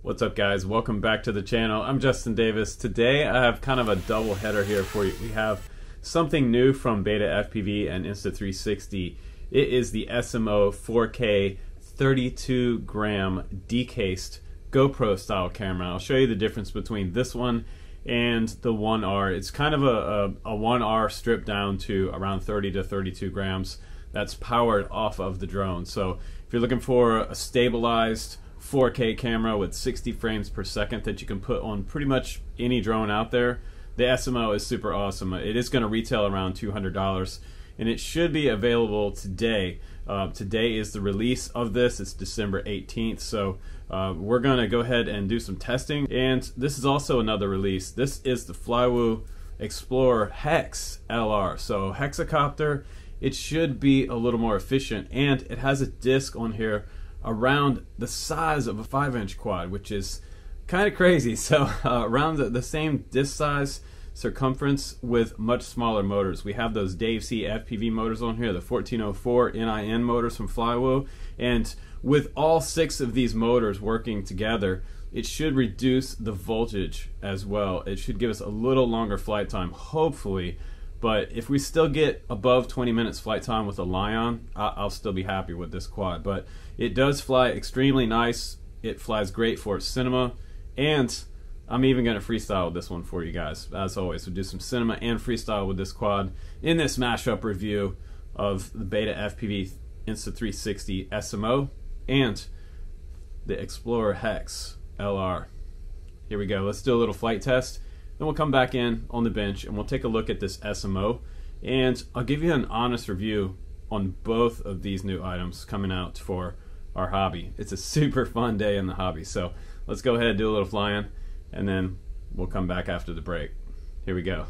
What's up, guys? Welcome back to the channel. I'm Justin Davis. Today I have kind of a double header here for you. We have something new from Beta FPV and Insta360. It is the SMO 4K 32 gram decased GoPro style camera. I'll show you the difference between this one and the 1R. It's kind of a 1R stripped down to around 30 to 32 grams that's powered off of the drone. So if you're looking for a stabilized 4K camera with 60 frames per second that you can put on pretty much any drone out there, the SMO is super awesome. It is going to retail around $200 and it should be available today. Today is the release of this. It's December 18th, so we're going to go ahead and do some testing. And this is also another release. This is the Flywoo Explorer Hex LR. So hexacopter, it should be a little more efficient, and it has a disc on here around the size of a 5-inch quad, which is kind of crazy. So around the same disc size circumference with much smaller motors. We have those Dave C FPV motors on here, the 1404 NIN motors from Flywoo, and with all 6 of these motors working together, it should reduce the voltage as well. It should give us a little longer flight time, hopefully. But if we still get above 20 minutes flight time with a Lion, I'll still be happy with this quad. But it does fly extremely nice. It flies great for cinema, and I'm even going to freestyle with this one for you guys. As always, we'll do some cinema and freestyle with this quad in this mashup review of the Beta FPV Insta360 SMO and the Explorer Hex LR. Here we go. Let's do a little flight test. Then we'll come back in on the bench and we'll take a look at this SMO, and I'll give you an honest review on both of these new items coming out for our hobby. It's a super fun day in the hobby, so let's go ahead and do a little flying, and then we'll come back after the break. Here we go.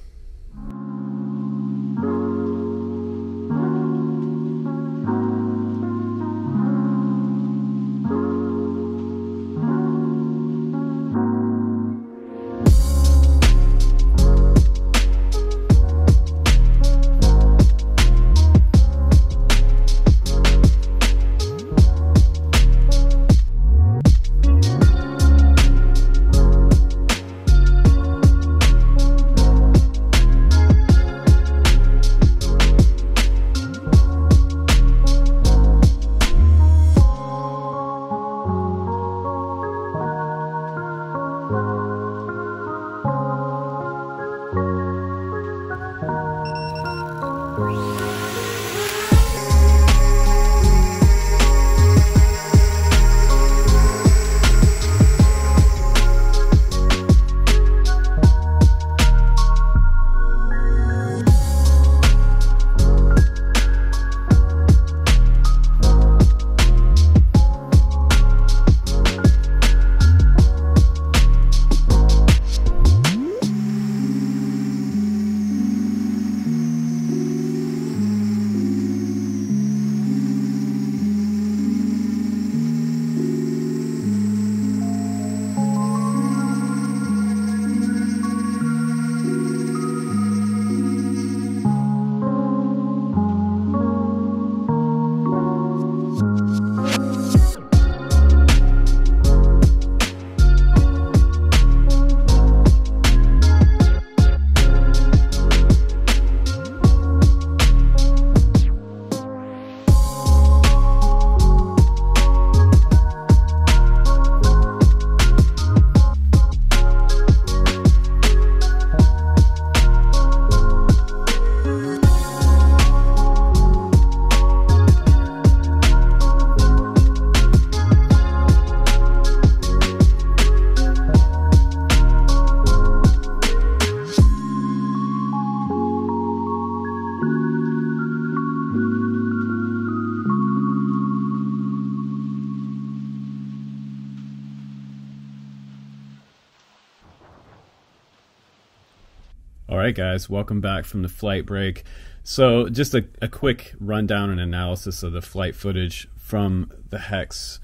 Alright guys, welcome back from the flight break. So just a quick rundown and analysis of the flight footage from the Hex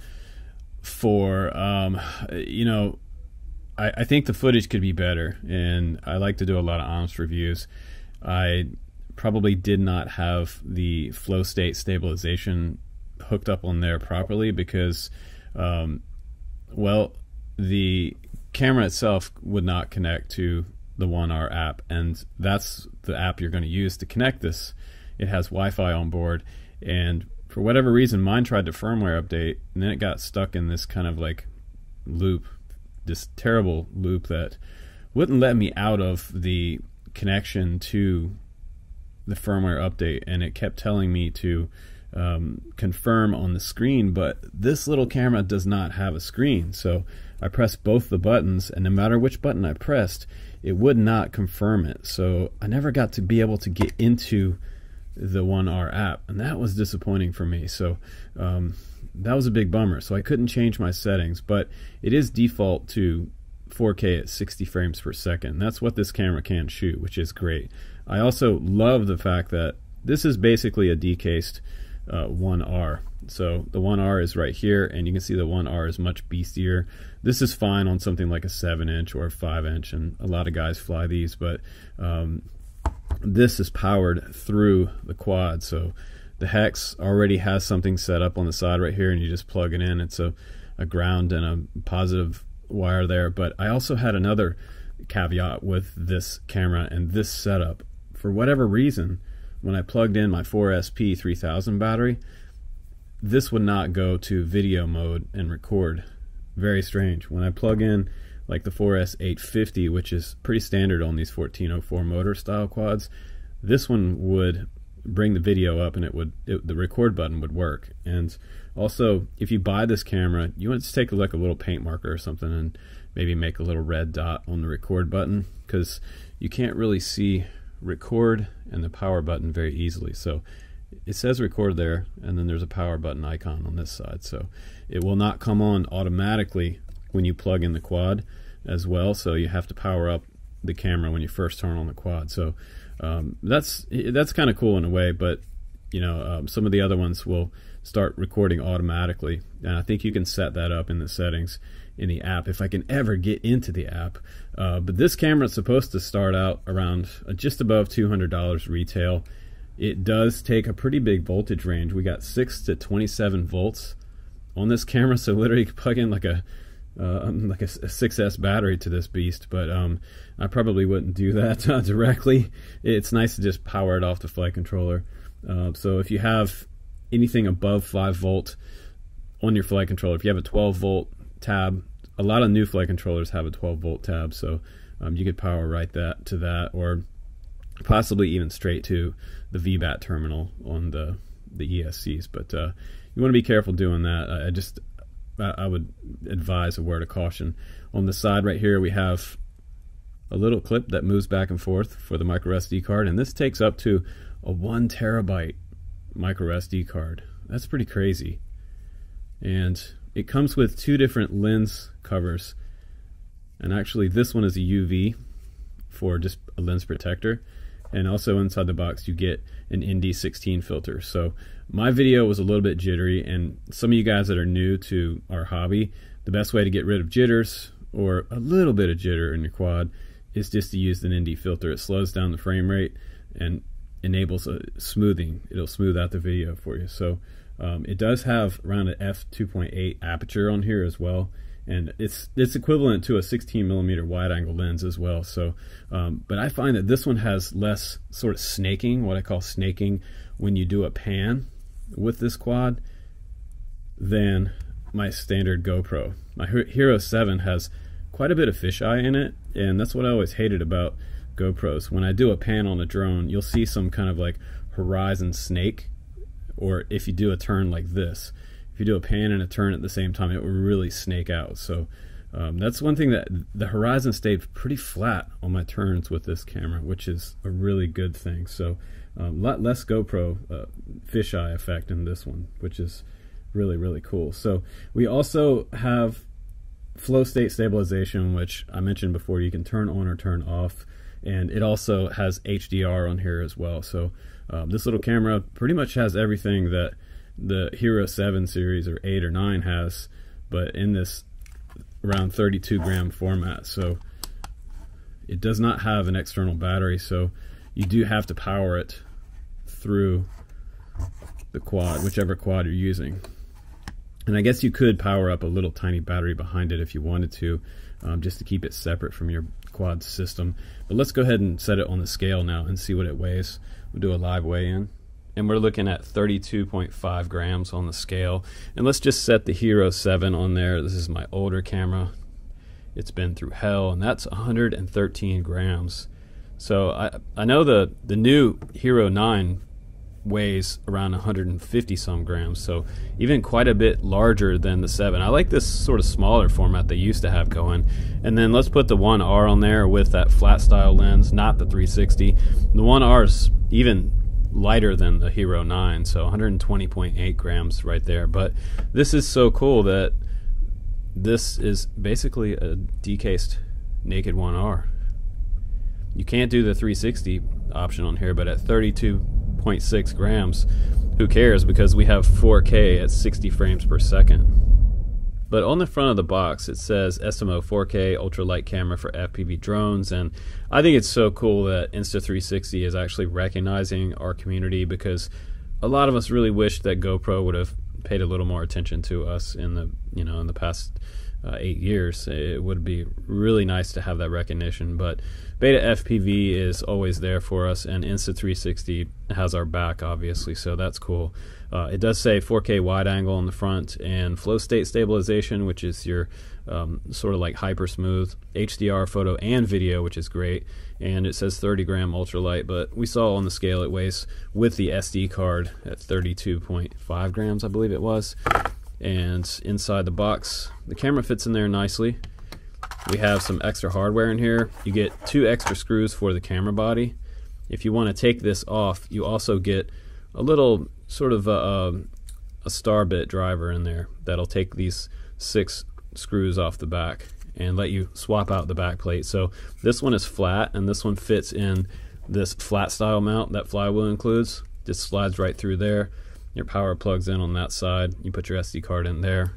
for, you know, I think the footage could be better, and I like to do a lot of honest reviews. I probably did not have the flow state stabilization hooked up on there properly because, well, the camera itself would not connect to the One R app, and that's the app you're going to use to connect this. It has Wi-Fi on board, and for whatever reason mine tried to firmware update, and then it got stuck in this kind of like loop, this terrible loop that wouldn't let me out of the connection to the firmware update, and it kept telling me to confirm on the screen, but this little camera does not have a screen. So I pressed both the buttons, and no matter which button I pressed, it would not confirm it. So I never got to be able to get into the One R app, and that was disappointing for me. So that was a big bummer. So I couldn't change my settings, but it is default to 4K at 60 frames per second. That's what this camera can shoot, which is great. I also love the fact that this is basically a decased One R. So the One R is right here, and you can see the One R is much beastier. This is fine on something like a 7-inch or a 5-inch, and a lot of guys fly these, but this is powered through the quad. So the Hex already has something set up on the side right here, and you just plug it in. It's a ground and a positive wire there. But I also had another caveat with this camera and this setup. For whatever reason, when I plugged in my 4SP 3000 battery, this would not go to video mode and record. Very strange. When I plug in like the 4S 850, which is pretty standard on these 1404 motor style quads, this one would bring the video up, and the record button would work. And also, if you buy this camera, you want to take like a little paint marker or something and maybe make a little red dot on the record button, because you can't really see record and the power button very easily. So it says record there, and then there's a power button icon on this side. So it will not come on automatically when you plug in the quad as well. So you have to power up the camera when you first turn on the quad. So that's kind of cool in a way, but you know, some of the other ones will start recording automatically, and I think you can set that up in the settings in the app if I can ever get into the app. But this camera is supposed to start out around just above $200 retail. It does take a pretty big voltage range. We got 6 to 27 volts on this camera, so literally you can plug in like a 6S battery to this beast. But I probably wouldn't do that directly. It's nice to just power it off the flight controller. So if you have anything above 5 volt on your flight controller, if you have a 12 volt tab, a lot of new flight controllers have a 12 volt tab, so you could power right to that, or possibly even straight to the VBAT terminal on the ESCs. But you want to be careful doing that. I would advise a word of caution. On the side right here, we have a little clip that moves back and forth for the micro SD card, and this takes up to a 1 terabyte micro SD card. That's pretty crazy. And it comes with 2 different lens covers, and actually this one is a UV for just a lens protector, and also inside the box you get an ND16 filter. So my video was a little bit jittery, and some of you guys that are new to our hobby, the best way to get rid of jitters or a little bit of jitter in your quad is just to use an ND filter. It slows down the frame rate and enables a smoothing. It'll smooth out the video for you. So it does have around an f2.8 aperture on here as well, and it's equivalent to a 16mm wide angle lens as well. So but I find that this one has less sort of snaking, what I call snaking, when you do a pan with this quad than my standard GoPro. My Hero 7 has quite a bit of fisheye in it, and that's what I always hated about GoPros. When I do a pan on a drone, you'll see some kind of like horizon snake, or if you do a turn like this, if you do a pan and a turn at the same time, it will really snake out. So that's one thing, that the horizon stayed pretty flat on my turns with this camera, which is a really good thing. So a lot less GoPro fisheye effect in this one, which is really, really cool. So we also have flow state stabilization, which I mentioned before. You can turn on or turn off, and it also has HDR on here as well. So this little camera pretty much has everything that the Hero 7 series or 8 or 9 has, but in this around 32 gram format. So it does not have an external battery, so you do have to power it through the quad, whichever quad you're using. And I guess you could power up a little tiny battery behind it if you wanted to, just to keep it separate from your quad system. But let's go ahead and set it on the scale now and see what it weighs. We'll do a live weigh-in. And we're looking at 32.5 grams on the scale. And let's just set the Hero 7 on there. This is my older camera. It's been through hell, and that's 113 grams. So I know the new Hero 9 weighs around 150 some grams, so even quite a bit larger than the 7. I like this sort of smaller format they used to have going. And then let's put the 1R on there with that flat style lens, not the 360. The 1R is even lighter than the Hero 9, so 120.8 grams right there. But this is so cool that this is basically a decased naked 1R. You can't do the 360 option on here, but at 32.6 grams, who cares, because we have 4K at 60 frames per second. But on the front of the box it says SMO 4K ultralight camera for FPV drones, and I think it's so cool that Insta360 is actually recognizing our community, because a lot of us really wish that GoPro would have paid a little more attention to us in the past 8 years. It would be really nice to have that recognition, but Beta FPV is always there for us, and Insta360 has our back, obviously, so that's cool. It does say 4K wide angle on the front and flow state stabilization, which is your sort of like hyper smooth HDR photo and video, which is great. And it says 30 gram ultralight, but we saw on the scale it weighs with the SD card at 32.5 grams, I believe it was. And inside the box, the camera fits in there nicely. We have some extra hardware in here. You get 2 extra screws for the camera body. If you want to take this off, you also get a little sort of a star bit driver in there that'll take these 6 screws off the back and let you swap out the back plate. So this one is flat, and this one fits in this flat style mount that Flywheel includes. Just slides right through there. Your power plugs in on that side. You put your SD card in there.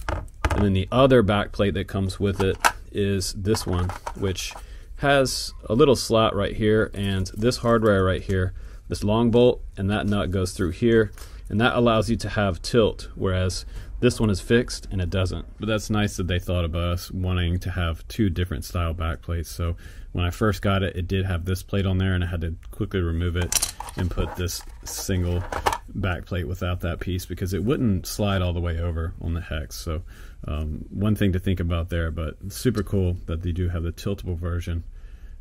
And then the other back plate that comes with it is this one, which has a little slot right here, and this hardware right here, this long bolt, and that nut goes through here, and that allows you to have tilt, whereas this one is fixed and it doesn't. But that's nice that they thought of us wanting to have 2 different style back plates. So when I first got it, it did have this plate on there, and I had to quickly remove it and put this single back plate without that piece, because it wouldn't slide all the way over on the Hex. So one thing to think about there, but super cool that they do have the tiltable version,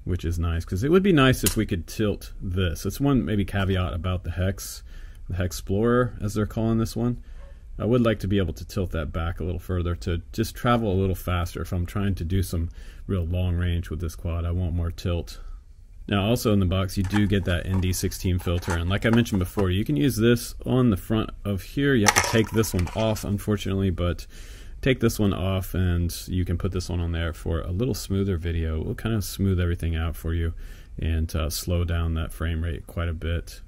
which is nice, because it would be nice if we could tilt this. That's one maybe caveat about the Hex Explorer, as they're calling this one. I would like to be able to tilt that back a little further to just travel a little faster. If I'm trying to do some real long range with this quad, I want more tilt. Now also in the box you do get that ND16 filter, and like I mentioned before, you can use this on the front of here. You have to take this one off, unfortunately, but take this one off and you can put this one on there for a little smoother video. It will kind of smooth everything out for you and slow down that frame rate quite a bit,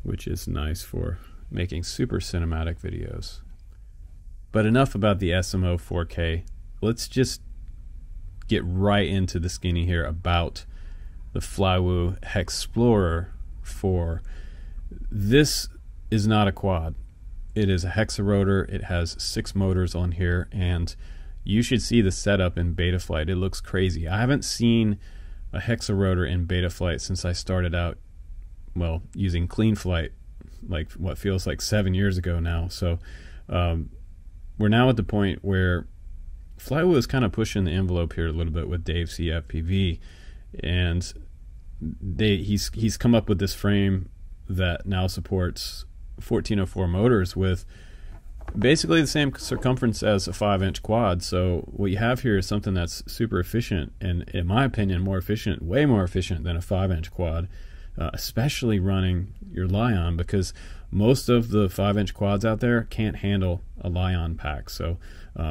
which is nice for making super cinematic videos. But enough about the SMO 4K. Let's just get right into the skinny here about the Flywheel Hexplorer 4. This is not a quad. It is a Hexarotor. It has 6 motors on here, and you should see the setup in Betaflight. It looks crazy. I haven't seen a Hexarotor in Betaflight since I started out, well, using CleanFlight, like what feels like 7 years ago now. So we're now at the point where Flywheel is kind of pushing the envelope here a little bit with Dave C FPV, and he's come up with this frame that now supports 1404 motors with basically the same circumference as a 5-inch quad. So what you have here is something that's super efficient, and in my opinion more efficient, way more efficient than a 5-inch quad, especially running your Lion, because most of the 5-inch quads out there can't handle a Lion pack. So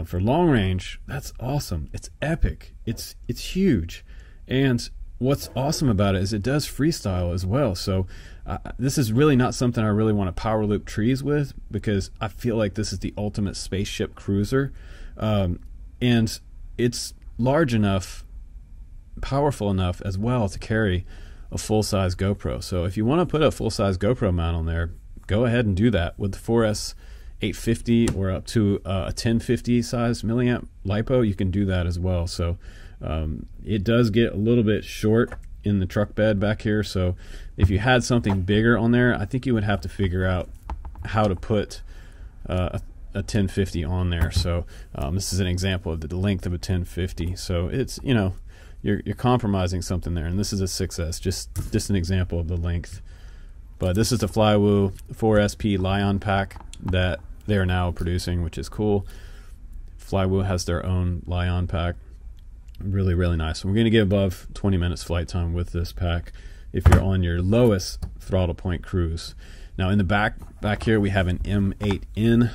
for long range, that's awesome. It's epic. It's huge. And what's awesome about it is it does freestyle as well. So this is really not something I really want to power loop trees with, because I feel like this is the ultimate spaceship cruiser. And it's large enough, powerful enough as well to carry a full-size GoPro. So if you want to put a full-size GoPro mount on there, go ahead and do that with the 4S 850 or up to a 1050 size milliamp LiPo, you can do that as well. So it does get a little bit short in the truck bed back here, so if you had something bigger on there, I think you would have to figure out how to put a 1050 on there. So this is an example of the length of a 1050. So it's, you know, you're compromising something there, and this is a 6S, just an example of the length. But this is the Flywoo 4SP Lion pack that they are now producing, which is cool. Flywoo has their own Lion pack. Really, really nice. We're going to get above 20 minutes flight time with this pack if you're on your lowest throttle point cruise. Now in the back here we have an M8N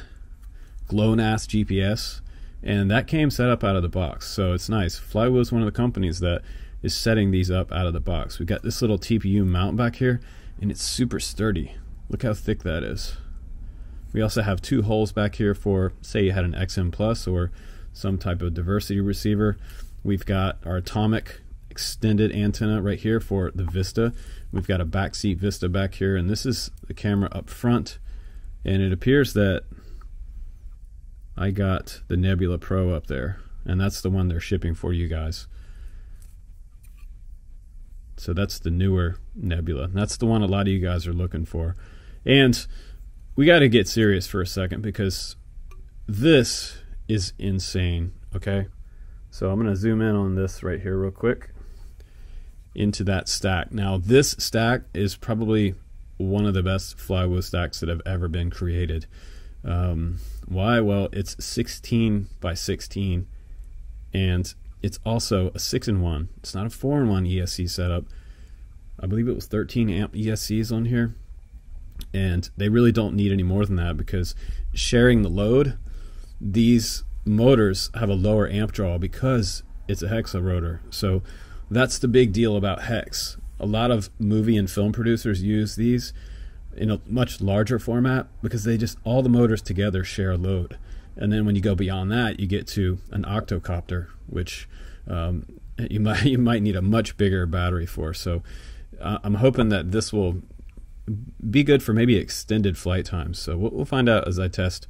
GLONASS GPS, and that came set up out of the box, so it's nice. Flywoo is one of the companies that is setting these up out of the box. We got this little TPU mount back here, and it's super sturdy. Look how thick that is. We also have 2 holes back here for, say you had an XM Plus or some type of diversity receiver. We've got our Atomic extended antenna right here for the Vista. We've got a backseat Vista back here, and this is the camera up front. And it appears that I got the Nebula Pro up there, and that's the one they're shipping for you guys. So that's the newer Nebula. That's the one a lot of you guys are looking for. And we got to get serious for a second, because this is insane, okay? So I'm going to zoom in on this right here real quick into that stack. Now this stack is probably one of the best Flywoo stacks that have ever been created. Why? Well, it's 16 by 16, and it's also a 6-in-1. It's not a 4-in-1 ESC setup. I believe it was 13 amp ESCs on here, and they really don't need any more than that, because sharing the load, these motors have a lower amp draw because it's a hexa rotor. So that's the big deal about hex. A lot of movie and film producers use these in a much larger format because they just, all the motors together share a load. And then when you go beyond that, you get to an octocopter, which you might need a much bigger battery for. So I'm hoping that this will be good for maybe extended flight times. So we'll find out as I test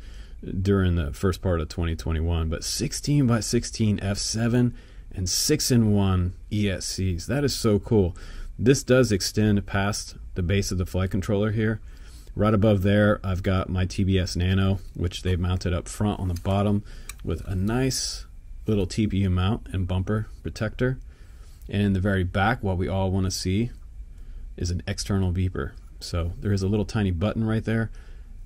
during the first part of 2021. But 16 by 16 f7 and 6-in-1 ESCs, that is so cool. This does extend past the base of the flight controller here. Right above there I've got my TBS Nano, which they've mounted up front on the bottom with a nice little TPU mount and bumper protector. And in the very back, what we all want to see is an external beeper. So there is a little tiny button right there,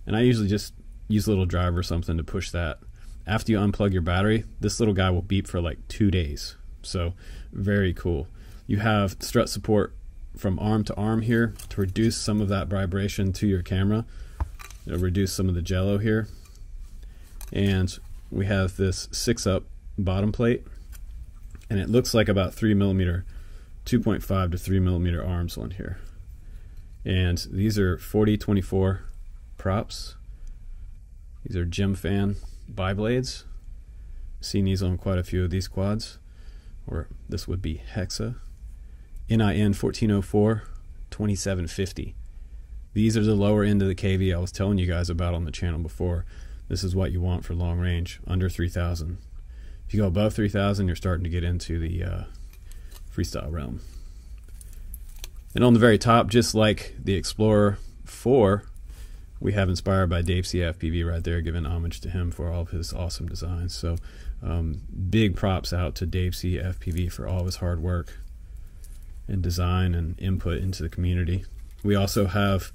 and I usually just use a little driver or something to push that. After you unplug your battery, this little guy will beep for like 2 days. So very cool. You have strut support from arm to arm here to reduce some of that vibration to your camera. It'll reduce some of the jello here. And we have this 6-up bottom plate, and it looks like about 3mm, 2.5 to 3mm arms on here. And these are 40-24 props. These are Gemfan biblades. Seen these on quite a few of these quads, or this would be Hexa. NIN 1404 2750. These are the lower end of the KV I was telling you guys about on the channel before. This is what you want for long range, under 3,000. If you go above 3,000, you're starting to get into the freestyle realm. And on the very top, just like the Explorer 4, we have Inspired by Dave C. FPV right there, giving homage to him for all of his awesome designs. So big props out to Dave C. FPV for all of his hard work and design and input into the community. We also have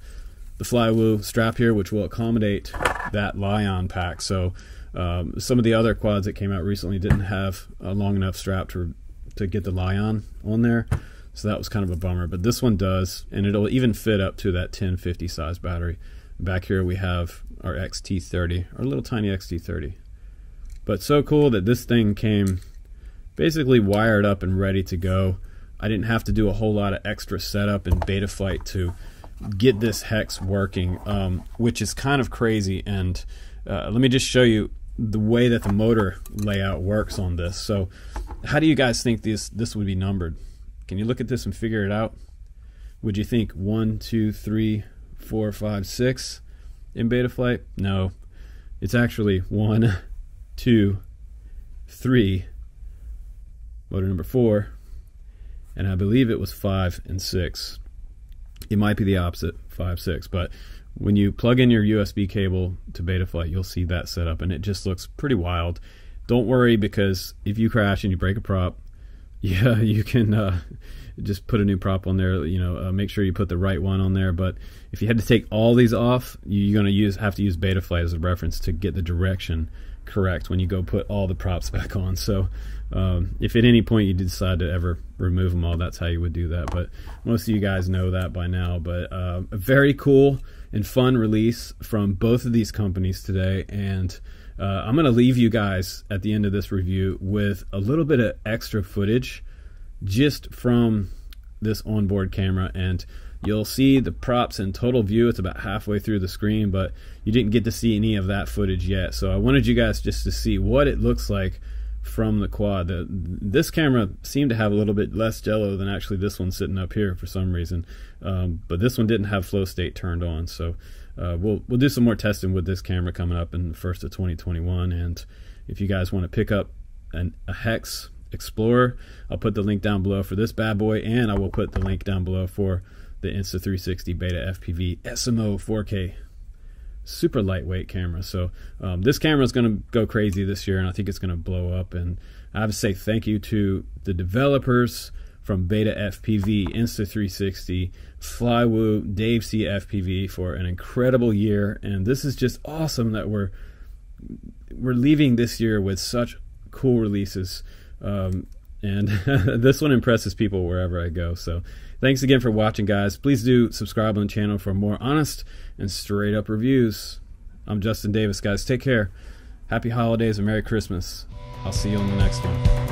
the Flywoo strap here, which will accommodate that Lion pack. So some of the other quads that came out recently didn't have a long enough strap to get the Lion on there. So that was kind of a bummer, but this one does, and it'll even fit up to that 1050 size battery. Back here we have our XT30, our little tiny XT30. But so cool that this thing came basically wired up and ready to go. I didn't have to do a whole lot of extra setup and Betaflight to get this hex working, which is kind of crazy. And let me just show you the way that the motor layout works on this. So how do you guys think this would be numbered? Can you look at this and figure it out? Would you think 1, 2, 3, 4, 5, 6 in Betaflight? No. It's actually 1, 2, 3, motor number 4, and I believe it was 5 and 6. It might be the opposite, 5, 6, but when you plug in your USB cable to Betaflight, you'll see that setup, and it just looks pretty wild. Don't worry, because if you crash and you break a prop, yeah, you can just put a new prop on there. Make sure you put the right one on there. But if you had to take all these off, you're going to have to use Betaflight as a reference to get the direction correct when you go put all the props back on. So if at any point you decide to ever remove them all, that's how you would do that. But most of you guys know that by now. But a very cool and fun release from both of these companies today. And I'm going to leave you guys at the end of this review with a little bit of extra footage just from this onboard camera, and you'll see the props in total view. It's about halfway through the screen, but you didn't get to see any of that footage yet. So I wanted you guys just to see what it looks like from the quad. This camera seemed to have a little bit less jello than actually this one sitting up here for some reason, but this one didn't have flow state turned on. So we'll do some more testing with this camera coming up in the first of 2021. And if you guys want to pick up a Hex Explorer, I'll put the link down below for this bad boy, and I will put the link down below for the Insta360 Beta FPV SMO 4K super lightweight camera. So this camera is going to go crazy this year, and I think it's going to blow up. And I have to say thank you to the developers from Beta FPV, Insta360, Flywoo, Dave C FPV for an incredible year. And this is just awesome that we're leaving this year with such cool releases. And this one impresses people wherever I go. So thanks again for watching, guys. Please do subscribe on the channel for more honest and straight up reviews. I'm Justin Davis, guys. Take care. Happy holidays and Merry Christmas. I'll see you on the next one.